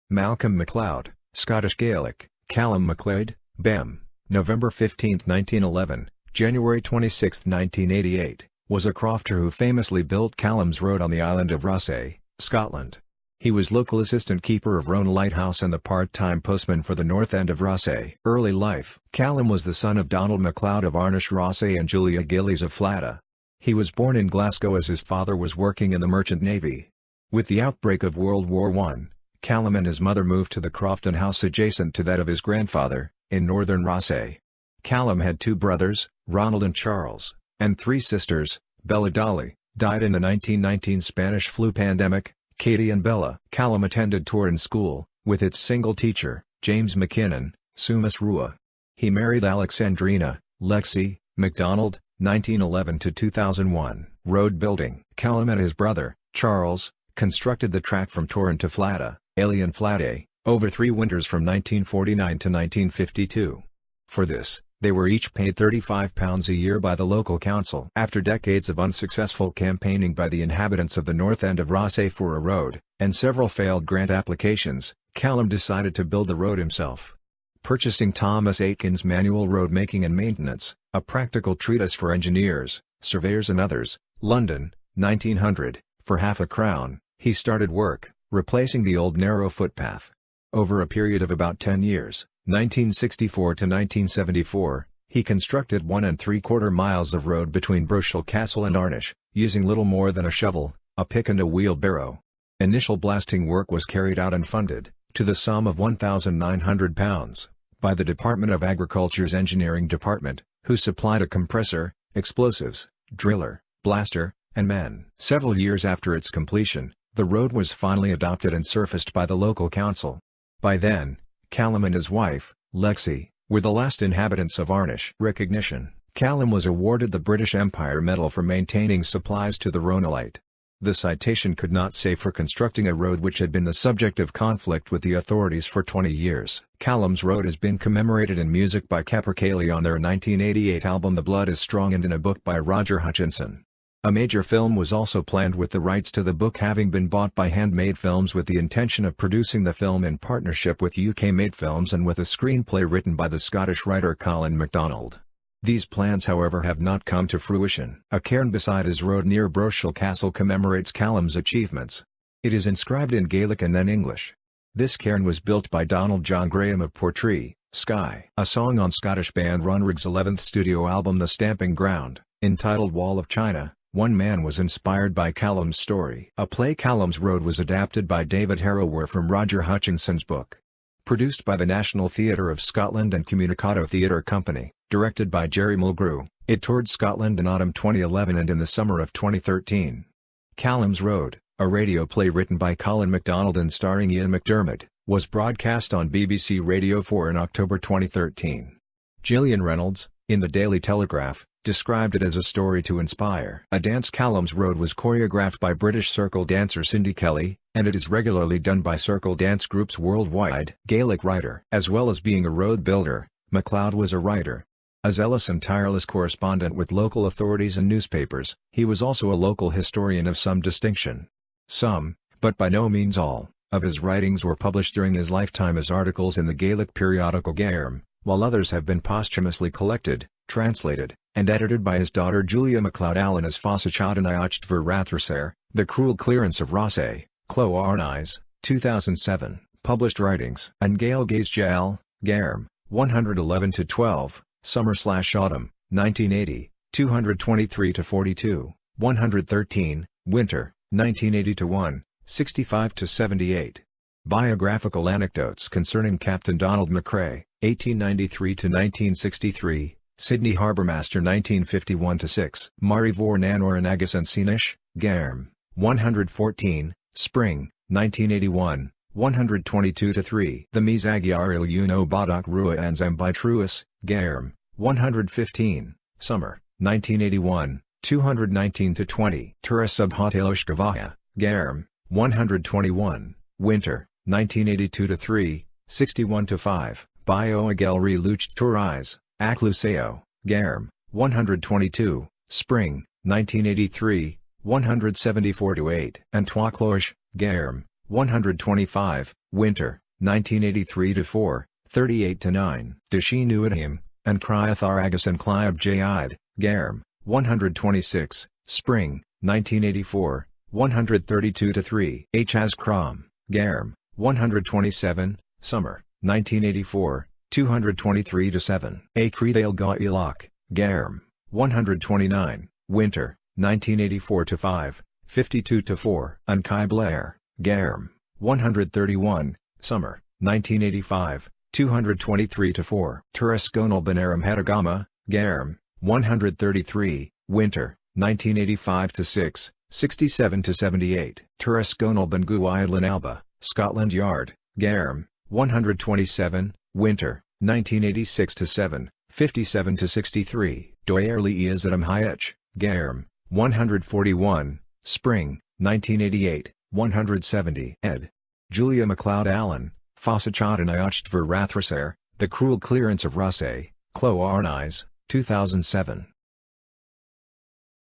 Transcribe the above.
Malcolm MacLeod, Scottish Gaelic, Calum MacLeod, Bem, November 15, 1911, January 26, 1988, was a crofter who famously built Calum's Road on the island of Raasay, Scotland. He was local assistant keeper of Roan Lighthouse and the part-time postman for the north end of Raasay. Early life. Calum was the son of Donald MacLeod of Raasay and Julia Gillies of Flada. He was born in Glasgow as his father was working in the Merchant Navy. With the outbreak of World War I, Calum and his mother moved to the Crofton house adjacent to that of his grandfather, in northern Raasay. Calum had two brothers, Ronald and Charles, and three sisters. Bella Dolly, died in the 1919 Spanish flu pandemic. Katie and Bella. Calum attended Torrens School, with its single teacher, James McKinnon, Sumas Rua. He married Alexandrina, Lexi, MacDonald, 1911-2001. Road building. Calum and his brother, Charles, constructed the track from Torrens to Flada, Alien Fladae, over 3 winters from 1949 to 1952. For this, they were each paid £35 a year by the local council. After decades of unsuccessful campaigning by the inhabitants of the north end of Raasay for a road, and several failed grant applications, Calum decided to build the road himself. Purchasing Thomas Aiken's Manual Road Making and Maintenance, a practical treatise for engineers, surveyors and others, London, 1900, for £half, he started work, replacing the old narrow footpath. Over a period of about 10 years, 1964 to 1974, he constructed 1 3/4 miles of road between Burchell Castle and Arnish, using little more than a shovel, a pick and a wheelbarrow. Initial blasting work was carried out and funded, to the sum of £1,900, by the Department of Agriculture's Engineering Department, who supplied a compressor, explosives, driller, blaster, and men. Several years after its completion, the road was finally adopted and surfaced by the local council. By then, Calum and his wife, Lexi, were the last inhabitants of Arnish. Recognition. Calum was awarded the British Empire Medal for maintaining supplies to the Rhonalite. The citation could not say for constructing a road which had been the subject of conflict with the authorities for 20 years. Calum's Road has been commemorated in music by Capercaillie on their 1988 album The Blood is Strong and in a book by Roger Hutchinson. A major film was also planned with the rights to the book having been bought by Handmade Films with the intention of producing the film in partnership with UK-made films and with a screenplay written by the Scottish writer Colin MacLeod. These plans however have not come to fruition. A cairn beside his road near Burchell Castle commemorates Calum's achievements. It is inscribed in Gaelic and then English. This cairn was built by Donald John Graham of Portree, Skye. A song on Scottish band Runrig's 11th studio album The Stamping Ground, entitled Wall of China, One Man was inspired by Calum's story. A play Calum's Road was adapted by David Harrower from Roger Hutchinson's book. Produced by the National Theatre of Scotland and Communicato Theatre Company, directed by Jerry Mulgrew, it toured Scotland in autumn 2011 and in the summer of 2013. Calum's Road, a radio play written by Colin MacDonald and starring Ian McDermott, was broadcast on BBC Radio 4 in October 2013. Gillian Reynolds, in the Daily Telegraph, described it as a story to inspire. A dance. Calum's Road was choreographed by British circle dancer Cindy Kelly, and it is regularly done by circle dance groups worldwide. Gaelic writer. As well as being a road builder, MacLeod was a writer. A zealous and tireless correspondent with local authorities and newspapers, he was also a local historian of some distinction. Some, but by no means all, of his writings were published during his lifetime as articles in the Gaelic periodical Gairm, while others have been posthumously collected, translated, and edited by his daughter Julia MacLeod Allen as Fosachad and Iocht ver Rathrasair, The Cruel Clearance of Raasay, Clo Arnais, 2007, published writings. And Gael Gaze Jal, Gairm, 111-12, Summer/Autumn, 1980, 223-42, 113, Winter, 1980-1, 65-78. Biographical anecdotes concerning Captain Donald McCrae, 1893-1963, Sydney Harbourmaster 1951-6. Mari Vor Nanor and Agasan Sinish, Gairm, 114, Spring, 1981, 122-3. The Misagiar il Uno Badak Rua Anzam Truas, Gairm, 115, Summer, 1981, 219-20. Tura Subhateloshkavaha, Gairm, 121, Winter, 1982-3, 61-5. Bio Agelri Lucht Turais, Akluseo, Gairm, 122, Spring, 1983, 174-8. And Twaklosh, Gairm, 125, winter, 1983-4, 38-9. Deshinuadhim, and Cryatharagus and Clyab Jaid, Garm, 126, spring, 1984, 132-3. Haz-Kram, Garm, 127, summer, 1984, 223-7. Akredale Gailak, Garm, 129, winter, 1984-5, 52-4. Ankai Blair, Garm, 131, summer, 1985, 223-4. Turasconal Benaram Hedagama, Garm, 133, winter, 1985-6, 67-78. Turasconal Benguiadlan Alba, Scotland Yard, Garm, 127, winter, 1986-7, 57-63. Doyerli Iazadam Hayach, Garm, 141, spring, 1988, 170. Ed. Julia MacLeod Allen, Fossachatan Iachtver Rathrasar, The Cruel Clearance of Raasay, Clo Arnais, 2007.